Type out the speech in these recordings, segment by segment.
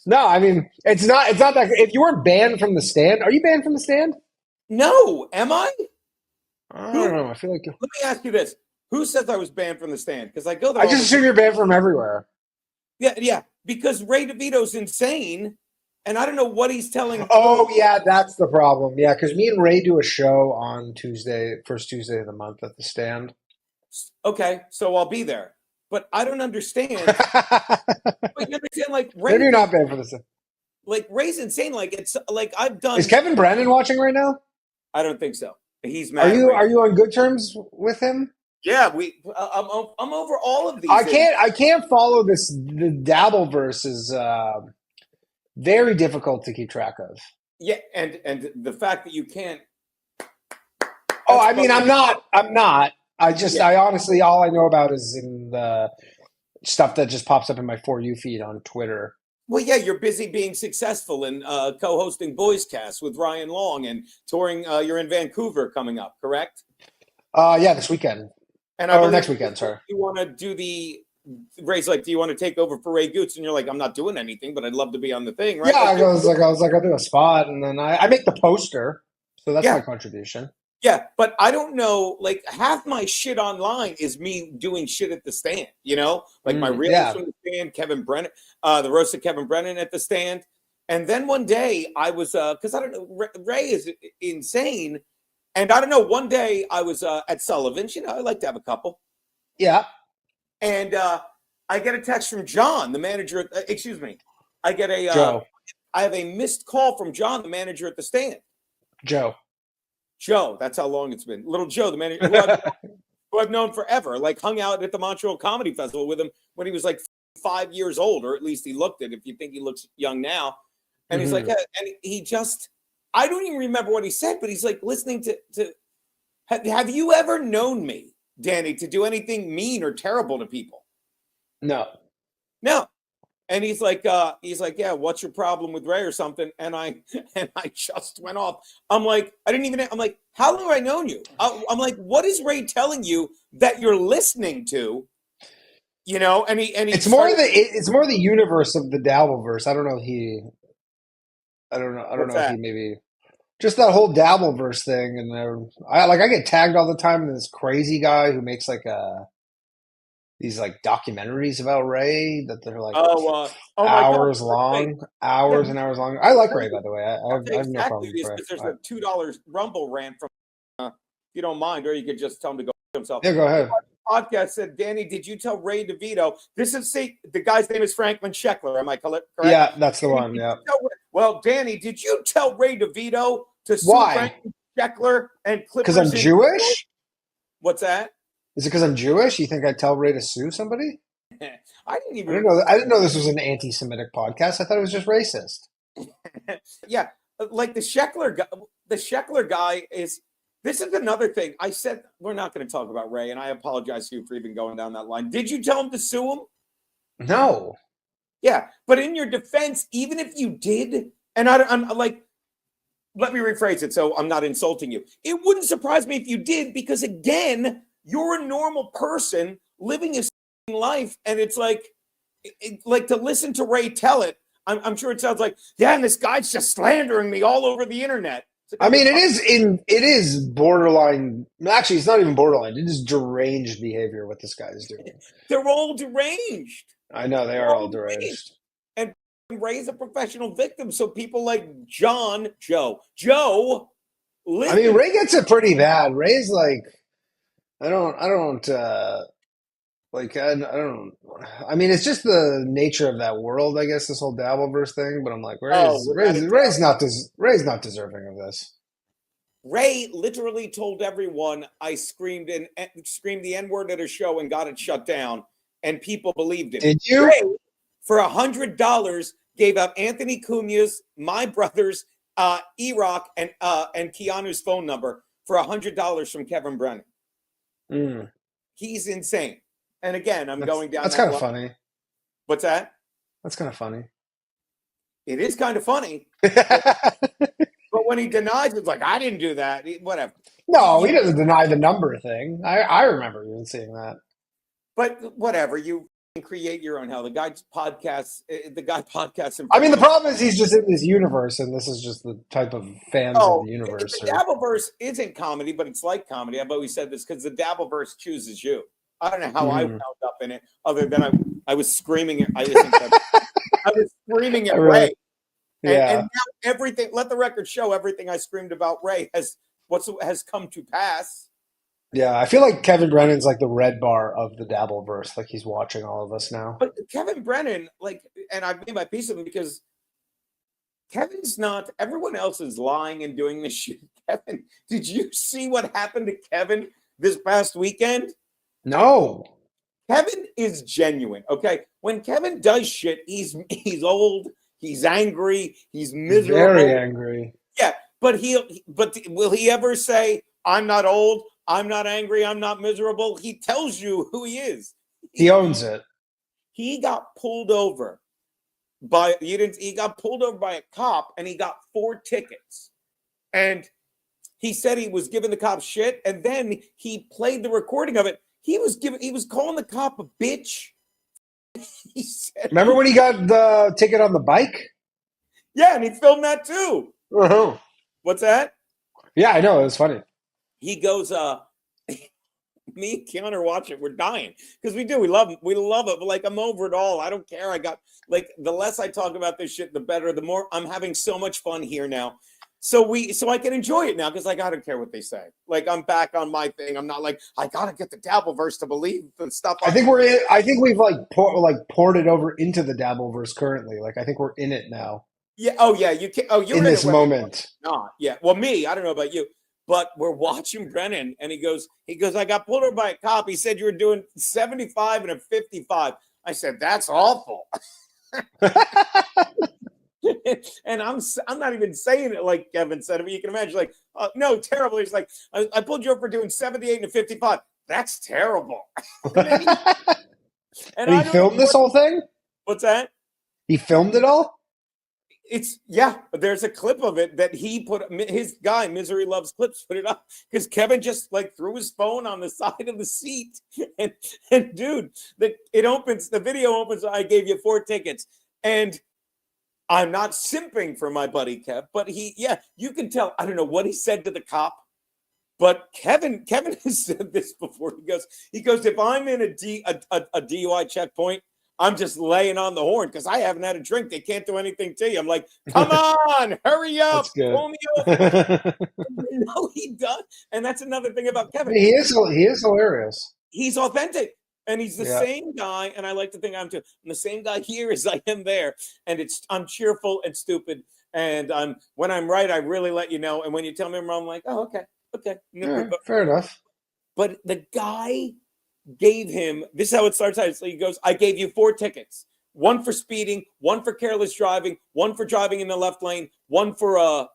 No, I mean it's not. It's not that. If you weren't banned from the stand, are you banned from the stand? No, am I? I don't Who? know. I feel like Let me ask you this: who says I was banned from the stand? Because I go there I all just the assume time. you're banned from everywhere. Yeah, yeah. Because Ray DeVito's insane, and I don't know what he's telling Oh girls. yeah, that's the problem. Yeah, because me and Ray do a show on Tuesday, first Tuesday of the month at the stand. Okay, so I'll be there, but I don't understand. But you understand, like Maybe you're not banned for this. Ray's insane. Like it's like I've Is done. Kevin Brennan watching right now? I don't think so. He's Are mad at you Ray. are you on good terms with him? Yeah, I'm over all of these idiots. I can't follow this. The Dabbleverse is very difficult to keep track of. Yeah, and the fact that you can't. Oh, That's I mean, probably I'm not. yeah. I honestly, all I know about is in the stuff that just pops up in my For You feed on Twitter. Well, yeah, you're busy being successful and co-hosting Boys Cast with Ryan Long and touring. You're in Vancouver coming up, correct? Yeah, this weekend And I or believe next weekend. Sorry. you want to do the Ray's like, do you want to take over for Ray Goots? And you're like, I'm not doing anything, but I'd love to be on the thing, right? Yeah, Like, I was like, I'll do a spot, and then I make the poster, so that's my yeah, contribution. yeah, but I don't know. Like half my shit online is me doing shit at the stand. You know, like my reels Yeah. from the stand, Kevin Brennan, the roast of Kevin Brennan at the stand. And then one day I was, because I don't know, Ray is insane. And I don't know. One day I was at Sullivan's. You know, I like to have a couple. Yeah. And I get a text from John, the manager. Excuse me. I get a. Joe. I have a missed call from John, the manager at the stand. Joe. Joe, that's how long it's been. Little Joe, the manager who I've known forever. Like hung out at the Montreal Comedy Festival with him when he was like 5 years old, or at least he looked it. If you think he looks young now, and he's like, and he just. I don't even remember what he said, but he's like listening to. Have you ever known me, Danny, to do anything mean or terrible to people? No. No. And he's like, yeah, what's your problem with Ray or something? And I just went off. I'm like, I'm like, how long have I known you? I'm like, what is Ray telling you that you're listening to? You know, and he It's more the universe of the Dabbleverse. I don't know if he maybe just that whole Dabbleverse thing, and I get tagged all the time in this crazy guy who makes like these like documentaries about Ray that they're like hours long, hours and hours long. I like Ray, by the way. I have no problem with Ray. Because there's a $2 Rumble rant from, if you don't mind, or you could just tell him to go himself. Yeah, go ahead. Podcast said, Danny, did you tell Ray DeVito? This is the guy's name is Franklin Sheckler. Am I correct? Yeah, that's the one. Yeah. Well, Danny, did you tell Ray DeVito to sue Franklin Sheckler and Clippers? Because I'm Jewish? What's that? Is it because I'm Jewish? You think I'd tell Ray to sue somebody? I didn't know this was an anti-Semitic podcast. I thought it was just racist. Yeah, like the Sheckler guy is. This is another thing. I said we're not going to talk about Ray, and I apologize to you for even going down that line. Did you tell him to sue him? No. Yeah, but in your defense, even if you did, and I'm like, let me rephrase it so I'm not insulting you. It wouldn't surprise me if you did, because again, you're a normal person living a life, and it's like to listen to Ray tell it. I'm sure it sounds like, yeah, and this guy's just slandering me all over the internet. I mean, it is borderline. Actually, it's not even borderline. It is deranged behavior what this guy is doing. They're all deranged. I know they are all deranged. And Ray's a professional victim, so people like Joe. I mean, Ray gets it pretty bad. Ray's like, I don't. I mean, it's just the nature of that world, I guess. This whole Dabbleverse thing, but I'm like, Ray's not deserving of this. Ray literally told everyone I screamed the N-word at a show and got it shut down, and people believed it. Did you? Ray, for $100, gave out Anthony Cunha's, my brother's, E-Rock, and Keanu's phone number for $100 from Kevin Brennan. He's insane. And again, going down. That's kind of funny. What's that? That's kind of funny. It is kind of funny. But when he denies, it's like, I didn't do that. Whatever. No, he doesn't deny the number thing. I remember even seeing that. But whatever. You create your own hell. The guy podcasts. I mean, the problem is he's just in this universe, and this is just the type of fans of Oh, the the universe. Dabbleverse isn't comedy, but it's like comedy. I've always said this because the Dabbleverse chooses you. I don't know how I wound up in it, other than I was screaming. I was screaming at Ray, and now everything. Let the record show everything I screamed about Ray has come to pass. Yeah, I feel like Kevin Brennan's like the red bar of the Dabbleverse. Like he's watching all of us now. But Kevin Brennan, and I made my peace with him because Kevin's not. Everyone else is lying and doing this shit. Kevin, did you see what happened to Kevin this past weekend? No. Kevin is genuine. Okay, when Kevin does shit, he's old, he's angry, he's miserable, very angry. Yeah, but will he ever say, "I'm not old, I'm not angry, I'm not miserable"? He tells you who he is. He owns it. He got pulled over he got pulled over by a cop, and he got 4 tickets. And he said he was giving the cop shit, and then he played the recording of it. He was calling the cop a bitch. He said, remember when he got the ticket on the bike? Yeah, and he filmed that too. Uh-huh. What's that? Yeah, I know. It was funny. He goes, me and Keanu are watching. We're dying because we do. We love it. But like, I'm over it all. I don't care. I got the less I talk about this shit, the better. The more I'm having so much fun here now. So I can enjoy it now because I don't care what they say. Like, I'm back on my thing. I'm not like, I gotta get the Dabbleverse to believe the stuff. I think we've ported over into the Dabbleverse currently. Like, I think we're in it now. Yeah. Oh yeah. You can. Oh, you're in this moment. Not. Yeah. Well, me. I don't know about you, but we're watching Brennan, and he goes. I got pulled over by a cop. He said you were doing 75 and a 55. I said that's awful. And I'm not even saying it like Kevin said it, but you can imagine, like, no, terrible. He's like, I pulled you up for doing 78 and a 55. That's terrible. and he filmed this whole thing? What's that? He filmed it all? There's a clip of it that he put, his guy, Misery Loves Clips, put it up because Kevin just threw his phone on the side of the seat. And dude, the video opens, I gave you 4 tickets. And I'm not simping for my buddy Kev, but you can tell. I don't know what he said to the cop, but Kevin has said this before. He goes, if I'm in a DUI checkpoint, I'm just laying on the horn because I haven't had a drink. They can't do anything to you. I'm like, come on, hurry up, pull me over. No, he does, and that's another thing about Kevin. He is hilarious. He's authentic. And he's the same guy, and I like to think I'm too. I'm the same guy here as I am there, and I'm cheerful and stupid. And when I'm right, I really let you know. And when you tell me I'm wrong, I'm like, oh, okay. Yeah, fair enough. But the guy gave him, this is how it starts out. So he goes, I gave you 4 tickets. 1 for speeding, 1 for careless driving, 1 for driving in the left lane, 1 for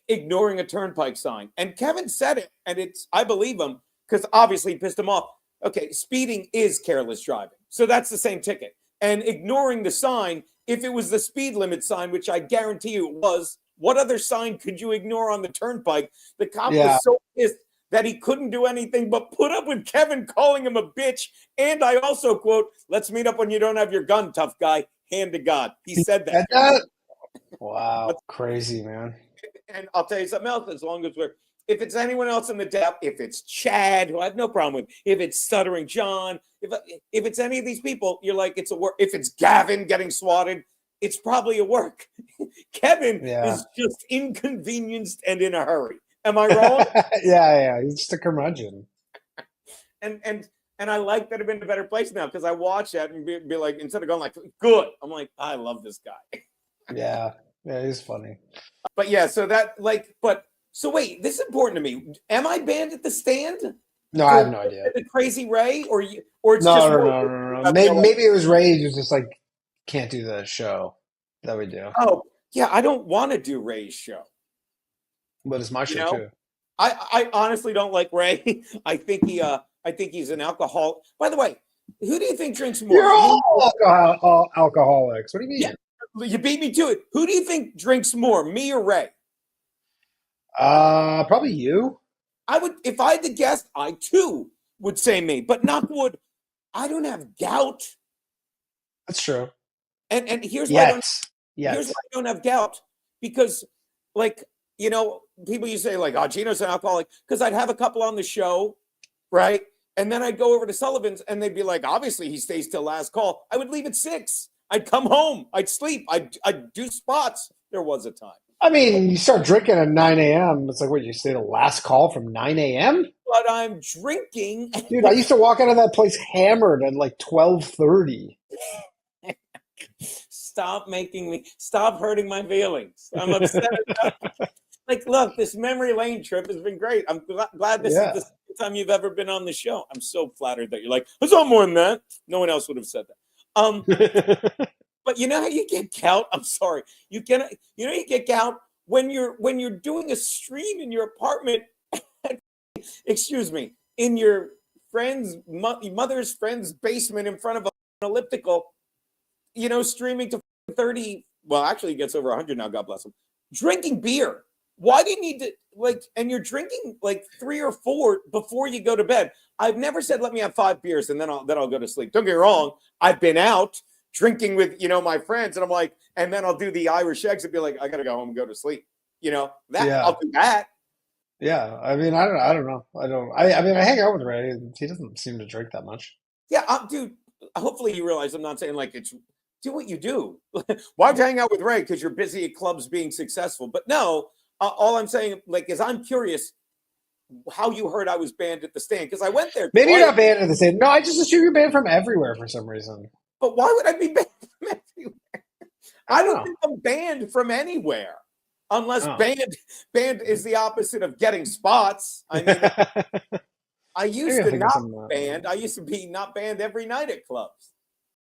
ignoring a turnpike sign. And Kevin said it, and I believe him because obviously he pissed him off. Okay, speeding is careless driving. So that's the same ticket. And ignoring the sign, if it was the speed limit sign, which I guarantee you it was, what other sign could you ignore on the turnpike? The cop was so pissed that he couldn't do anything but put up with Kevin calling him a bitch. And I also quote, let's meet up when you don't have your gun, tough guy. Hand to God. He said that. Wow. Crazy, man. And I'll tell you something else, as long as if it's anyone else in the depth, if it's Chad, who I have no problem with, if it's Stuttering John, if it's any of these people, you're like, it's a work. If it's Gavin getting swatted, it's probably a work. Kevin is just inconvenienced and in a hurry. Am I wrong? Yeah. He's just a curmudgeon. And I like that I'm in a better place now because I watch that and be like, instead of going like, good, I'm like, I love this guy. Yeah, he's funny. But so wait, this is important to me. Am I banned at the stand? No, I have no idea. The Crazy Ray, or it's no. Maybe it was Ray who's just like can't do the show that we do. Oh yeah, I don't want to do Ray's show. But it's my show too. I honestly don't like Ray. I think he's an alcoholic. By the way, who do you think drinks more? You're all alcoholics. What do you mean? Yeah, you beat me to it. Who do you think drinks more, me or Ray? Probably you. I would, if I had to guess, I too would say me. But knock wood, I don't have gout. That's true. And here's why here's why I don't have gout. Because, like, you know, people you say, like, oh, Geno's an alcoholic, because I'd have a couple on the show, right? And then I'd go over to Sullivan's and they'd be like, obviously he stays till last call. I would leave at 6. I'd come home. I'd sleep. I'd do spots. There was a time. I mean, you start drinking at 9 a.m. It's like, what, you stay the last call from 9 a.m.? But I'm drinking. Dude, I used to walk out of that place hammered at like 12:30. Stop hurting my feelings. I'm upset. Like, look, this memory lane trip has been great. I'm glad this is the second time you've ever been on the show. I'm so flattered that you're like, I saw more than that. No one else would have said that. But you know how you get gout? I'm sorry. You get gout when you're doing a stream in your apartment. Excuse me, in your mother's friend's basement in front of an elliptical. You know, streaming to 30. Well, actually, he gets over 100 now. God bless him. Drinking beer. Why do you need to, like, and you're drinking like 3 or 4 before you go to bed? I've never said, let me have 5 beers and then I'll go to sleep. Don't get me wrong. I've been out drinking with, you know, my friends, and I'm like, and then I'll do the Irish eggs and be like, I got to go home and go to sleep. You know, I'll do that. Yeah. I mean, I don't know. I mean, I hang out with Ray. He doesn't seem to drink that much. Yeah. Dude, hopefully you realize I'm not saying like do what you do. Why'd you hang out with Ray? Because you're busy at clubs being successful. But no, all I'm saying, like, is I'm curious how you heard I was banned at the stand, because I went there. Maybe you're not banned at the stand. No, I just assume you're banned from everywhere for some reason. But why would I be banned from everywhere? I don't think I'm banned from anywhere, unless banned is the opposite of getting spots. I mean, I used to not banned. I used to be not banned every night at clubs.